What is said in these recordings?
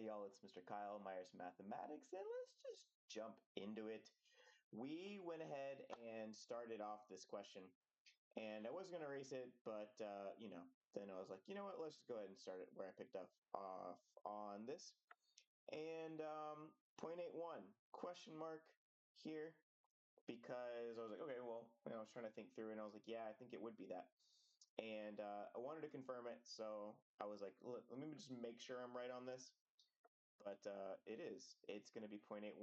Hey y'all, it's Mr. Kyle Myers Mathematics, and let's just jump into it. We went ahead and started off this question, and I was going to erase it, but then I was like, you know what, let's just go ahead and start it where I picked up off on this. And 0.81 question mark here, because I was like, okay, well, I was trying to think through, and I was like, yeah, I think it would be that. And I wanted to confirm it, so I was like, look, let me just make sure I'm right on this. But it is. It's going to be 0.81.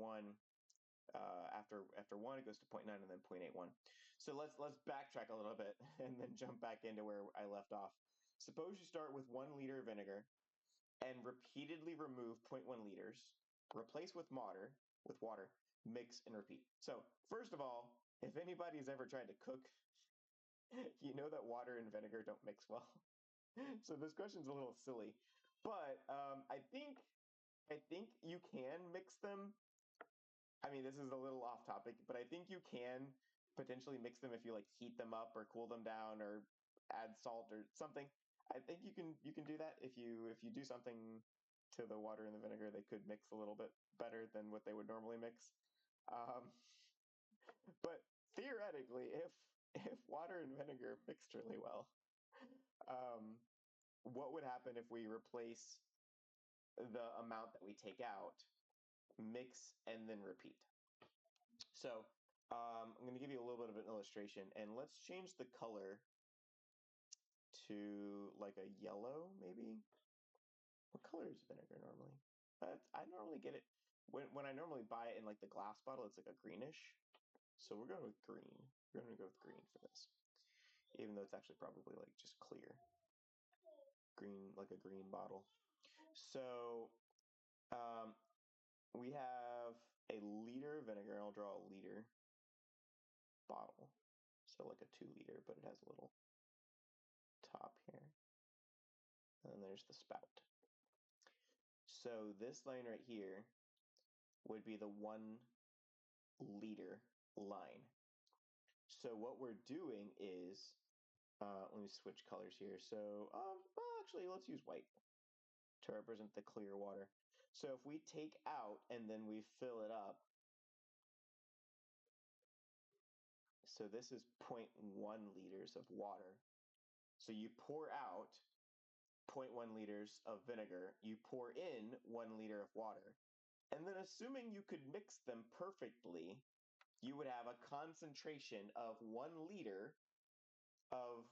After 1, it goes to 0.9 and then 0.81. So let's backtrack a little bit and then jump back into where I left off. Suppose you start with 1 liter of vinegar and repeatedly remove 0.1 liters, replace with water, mix and repeat. So first of all, if anybody's ever tried to cook, you know that water and vinegar don't mix well. So this question's a little silly, but I think you can mix them. I mean, this is a little off topic, but I think you can potentially mix them if you like heat them up or cool them down or add salt or something. I think you can do that if you do something to the water and the vinegar, they could mix a little bit better than what they would normally mix. Um, but theoretically, if water and vinegar mixed really well, um, what would happen if we replace the amount that we take out, mix, and then repeat? So I'm going to give you a little bit of an illustration, and let's change the color to like a yellow, maybe. What color is vinegar normally? I normally get it when I normally buy it in like the glass bottle. It's like a greenish. So we're going with green. We're going to go with green for this, even though it's actually probably like just clear green, like a green bottle. So um, we have a liter of vinegar. I'll draw a liter bottle. So like a 2 liter, but it has a little top here. And then there's the spout. So this line right here would be the 1 liter line. So what we're doing is, let me switch colors here. So, well, actually, let's use white to represent the clear water. So if we take out and then we fill it up, so this is 0.1 liters of water. So you pour out 0.1 liters of vinegar, you pour in 1 liter of water, and then assuming you could mix them perfectly, you would have a concentration of 1 liter of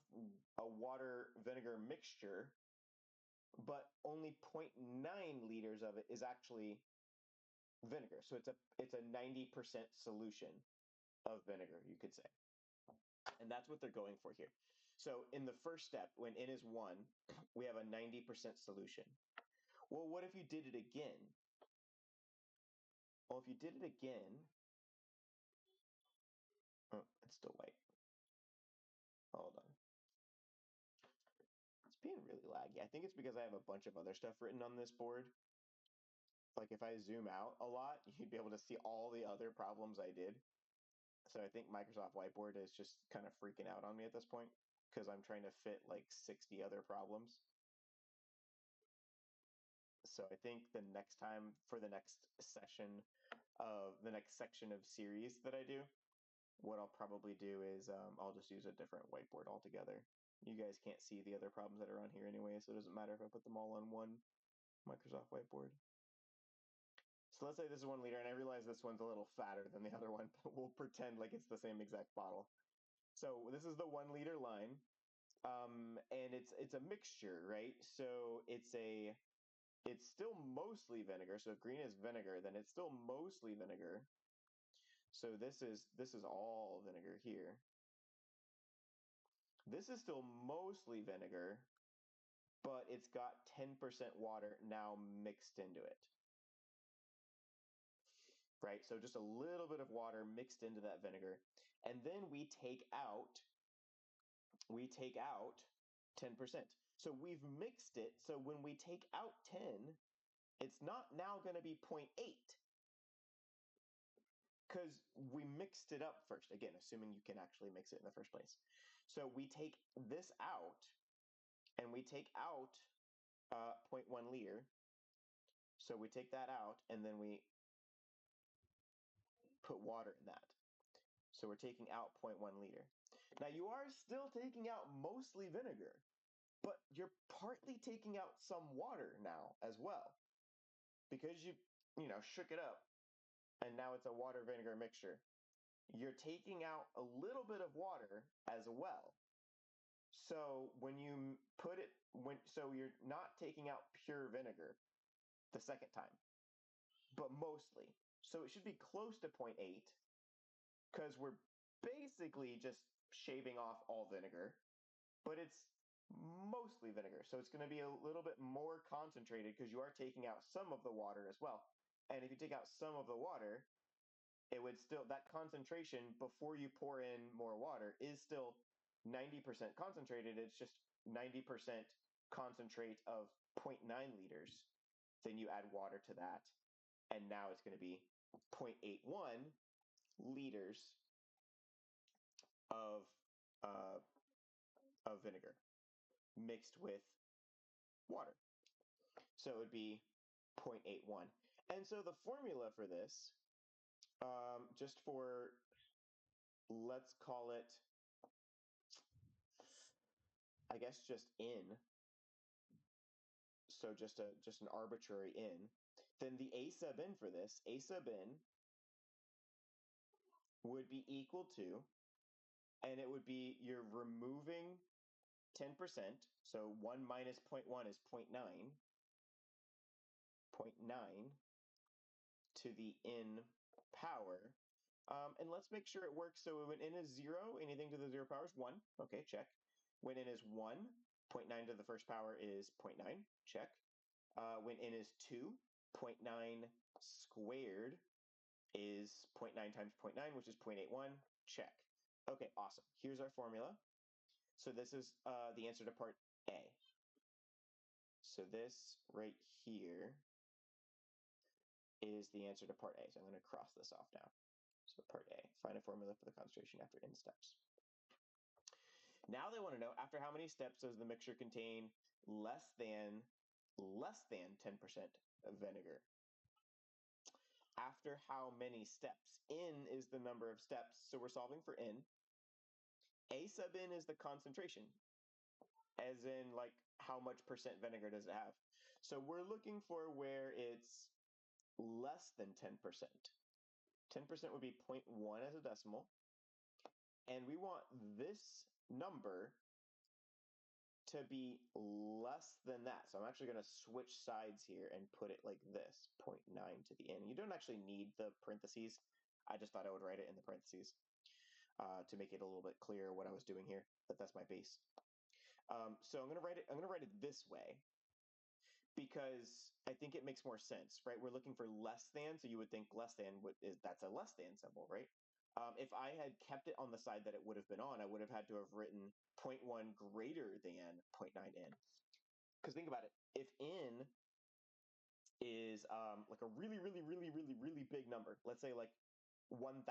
a water vinegar mixture, but only 0.9 liters of it is actually vinegar. So it's a 90% solution of vinegar, you could say. And that's what they're going for here. So in the first step, when n is 1, we have a 90% solution. Well, what if you did it again? Well, if you did it again, oh, it's still white. Hold on. It's being really laggy. I think it's because I have a bunch of other stuff written on this board. Like if I zoom out a lot, you'd be able to see all the other problems I did. So I think Microsoft Whiteboard is just kind of freaking out on me at this point because I'm trying to fit like 60 other problems. So I think the next time for the next section of the next section of series that I do, what I'll probably do is I'll just use a different whiteboard altogether. You guys can't see the other problems that are on here anyway, so it doesn't matter if I put them all on one Microsoft Whiteboard. So let's say this is 1 liter, and I realize this one's a little fatter than the other one, but we'll pretend like it's the same exact bottle. So this is the 1 liter line, and it's a mixture, right? So it's still mostly vinegar. So if green is vinegar, then it's still mostly vinegar. So this is all vinegar here. This is still mostly vinegar, but it's got 10% water now mixed into it. Right? So just a little bit of water mixed into that vinegar. And then we take out 10%. So we've mixed it. So when we take out 10, it's not now going to be 0.8 because we mixed it up first. Again, assuming you can actually mix it in the first place. So we take this out and we take out 0.1 liter. So we take that out and then we put water in that. So we're taking out 0.1 liter. Now you are still taking out mostly vinegar, but you're partly taking out some water now as well because you shook it up and now it's a water vinegar mixture. You're taking out a little bit of water as well. So when you put it so you're not taking out pure vinegar the second time, but mostly. So it should be close to 0.8 because we're basically just shaving off all vinegar, but it's mostly vinegar. So it's going to be a little bit more concentrated because you are taking out some of the water as well. And if you take out some of the water, it would still, that concentration before you pour in more water is still 90% concentrated. It's just 90% concentrate of 0.9 liters. Then you add water to that. And now it's going to be 0.81 liters of, uh, of vinegar mixed with water. So it would be 0.81. And so the formula for this, just for, let's call it, I guess just N, so just an arbitrary N, then the A sub N for this, A sub N would be equal to, and it would be, you're removing 10%, so 1 minus 0.1 is 0.9, 0.9 to the N power. And let's make sure it works. So when N is 0, anything to the 0 power is 1. Okay, check. When N is 1, 0.9 to the first power is 0.9. Check. When N is 2, 0.9 squared is 0.9 times 0.9, which is 0.81. Check. Okay, awesome. Here's our formula. So this is the answer to part A. So this right here is the answer to part A. So I'm going to cross this off now. So part A, find a formula for the concentration after n steps. Now they want to know, after how many steps does the mixture contain less than 10% of vinegar? After how many steps? N is the number of steps, so we're solving for N. A sub N is the concentration, as in like how much percent vinegar does it have. So we're looking for where it's less than 10%. 10% would be 0.1 as a decimal. And we want this number to be less than that. So I'm actually going to switch sides here and put it like this, 0.9 to the N. You don't actually need the parentheses. I just thought I would write it in the parentheses to make it a little bit clearer what I was doing here, that that's my base. So I'm going to write it this way because I think it makes more sense, right? We're looking for less than, so you would think less than, that's a less than symbol, right? If I had kept it on the side that it would have been on, I would have had to have written 0.1 greater than 0.9 N. Because think about it, if N is like a really, really, really, really, really big number, let's say like 1,000,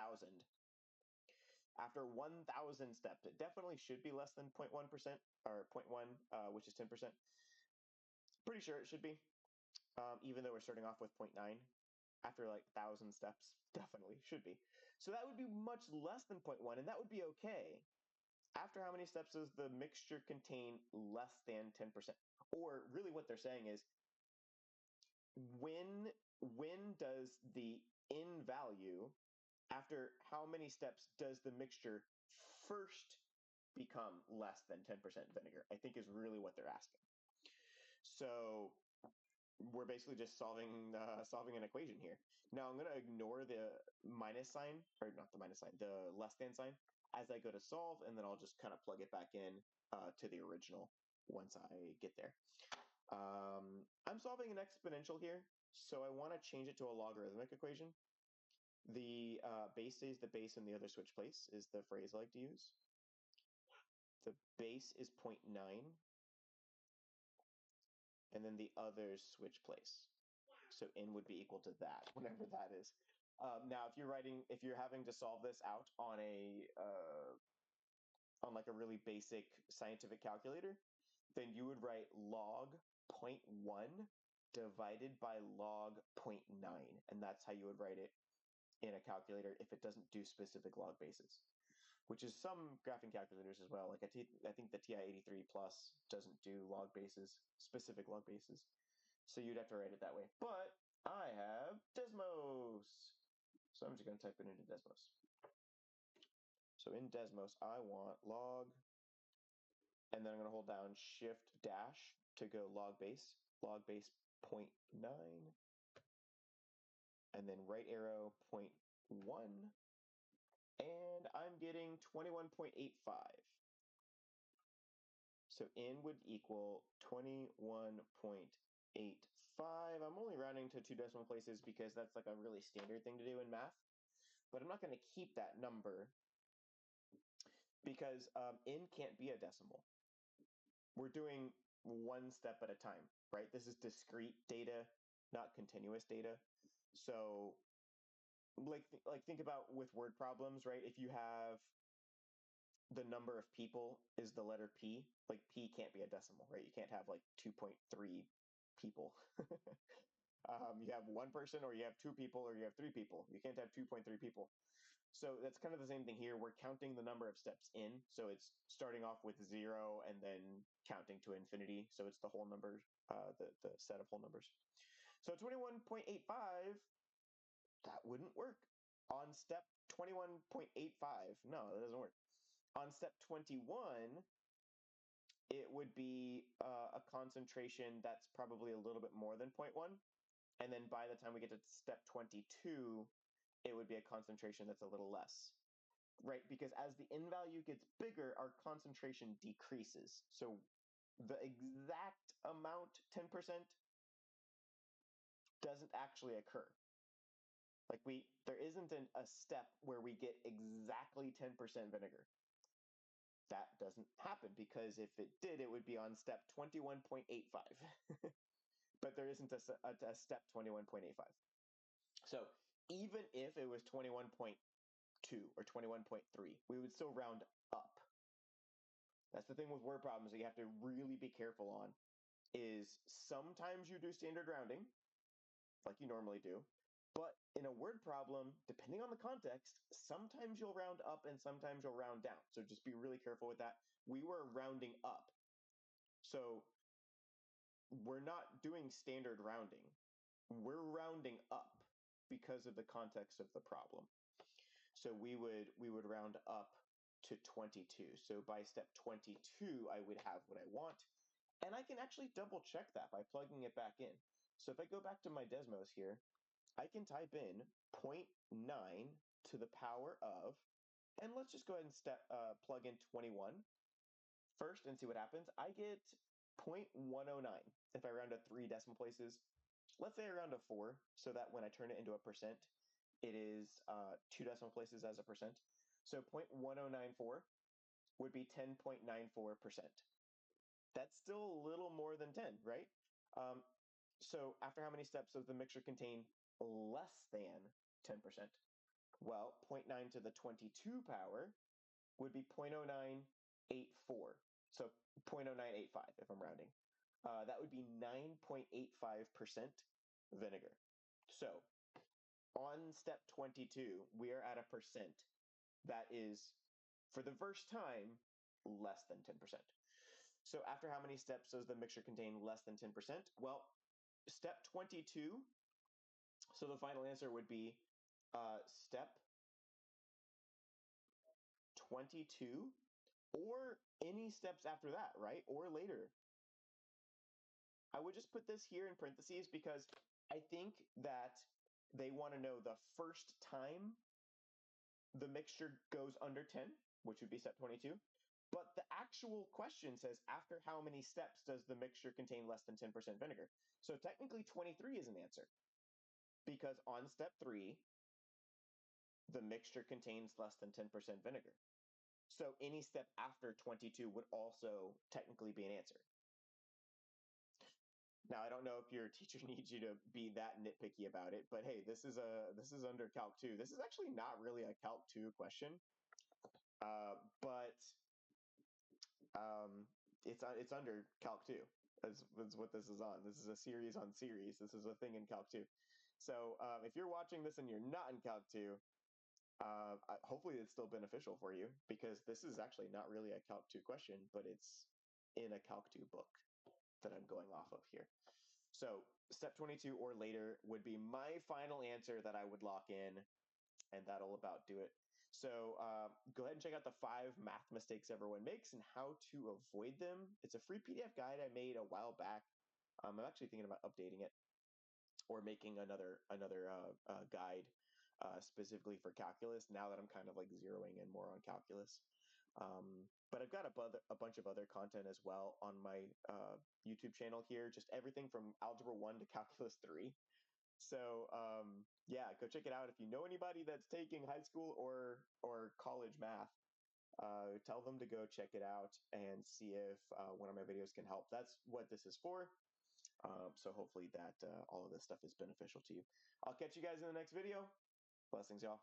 after 1,000 steps, it definitely should be less than 0.1% or 0.1, which is 10%. Pretty sure it should be, even though we're starting off with 0.9. After like 1,000 steps, definitely should be. So that would be much less than 0.1, and that would be okay. After how many steps does the mixture contain less than 10%? Or really what they're saying is, when does the N value, after how many steps does the mixture first become less than 10% vinegar? I think is really what they're asking. So we're basically just solving an equation here. Now I'm going to ignore the minus sign, or not the minus sign, the less than sign, as I go to solve, and then I'll just kind of plug it back in to the original once I get there. I'm solving an exponential here, so I want to change it to a logarithmic equation. The base stays the base and the other switch place is the phrase I like to use. The base is 0.9, and then the others switch place. So N would be equal to that, whatever that is. Now, if you're having to solve this out on on like a really basic scientific calculator, then you would write log 0.1 divided by log 0.9. And that's how you would write it in a calculator if it doesn't do specific log bases, which is some graphing calculators as well. Like I think the TI-83 Plus doesn't do log bases, specific log bases. So you'd have to write it that way. But I have Desmos. So I'm just going to type it into Desmos. So in Desmos, I want log, and then I'm going to hold down Shift dash to go log base 0.9, and then right arrow 0.1, and I'm getting 21.85. So n would equal 21.85. I'm only rounding to 2 decimal places because that's like a really standard thing to do in math, but I'm not going to keep that number because n can't be a decimal. We're doing one step at a time, right? This is discrete data, not continuous data. So think about with word problems, right? If you have the number of people is the letter P, like P can't be a decimal, right? You can't have like 2.3 people. You have one person, or you have two people, or you have three people. You can't have 2.3 people. So that's kind of the same thing here. We're counting the number of steps in. So it's starting off with 0 and then counting to infinity. So it's the whole number, the set of whole numbers. So 21.85, that wouldn't work. On step 21.85, no, that doesn't work. On step 21, it would be a concentration that's probably a little bit more than 0.1. And then by the time we get to step 22, it would be a concentration that's a little less, right? Because as the n value gets bigger, our concentration decreases. So the exact amount, 10%, doesn't actually occur. Like there isn't a step where we get exactly 10% vinegar. That doesn't happen because if it did, it would be on step 21.85. But there isn't a step 21.85. So even if it was 21.2 or 21.3, we would still round up. That's the thing with word problems that you have to really be careful on, is sometimes you do standard rounding, like you normally do, but in a word problem, depending on the context, sometimes you'll round up and sometimes you'll round down. So just be really careful with that. We were rounding up. So we're not doing standard rounding. We're rounding up because of the context of the problem. So we would round up to 22. So by step 22, I would have what I want. And I can actually double check that by plugging it back in. So if I go back to my Desmos here, I can type in 0.9 to the power of, and let's just go ahead and plug in 21 first and see what happens. I get 0.109 if I round to 3 decimal places. Let's say I round to 4, so that when I turn it into a percent, it is 2 decimal places as a percent. So 0.1094 would be 10.94%. That's still a little more than 10, right? So after how many steps does the mixture contain less than 10%? Well, 0.9 to the 22 power would be 0.0984. So 0.0985 if I'm rounding. That would be 9.85% vinegar. So on step 22, we are at a percent that is, for the first time, less than 10%. So after how many steps does the mixture contain less than 10%? Well, step 22, so the final answer would be step 22, or any steps after that, right? Or later. I would just put this here in parentheses because I think that they want to know the first time the mixture goes under 10, which would be step 22. But the actual question says, after how many steps does the mixture contain less than 10% vinegar? So technically 23 is an answer, because on step 3, the mixture contains less than 10% vinegar. So any step after 22 would also technically be an answer. Now, I don't know if your teacher needs you to be that nitpicky about it, but hey, this is under Calc 2. This is actually not really a Calc 2 question, but it's under Calc 2. That's what this is on. This is a series on series. This is a thing in Calc 2. So if you're watching this and you're not in Calc 2, hopefully it's still beneficial for you, because this is actually not really a Calc 2 question, but it's in a Calc 2 book that I'm going off of here. So step 22 or later would be my final answer that I would lock in, and that'll about do it. So go ahead and check out the 5 math mistakes everyone makes and how to avoid them. It's a free PDF guide I made a while back. I'm actually thinking about updating it or making another guide specifically for calculus, now that I'm kind of like zeroing in more on calculus. But I've got a bunch of other content as well on my YouTube channel here, just everything from Algebra 1 to Calculus 3. So yeah, go check it out. If you know anybody that's taking high school or college math, tell them to go check it out and see if one of my videos can help. That's what this is for. So hopefully that all of this stuff is beneficial to you. I'll catch you guys in the next video. Blessings, y'all.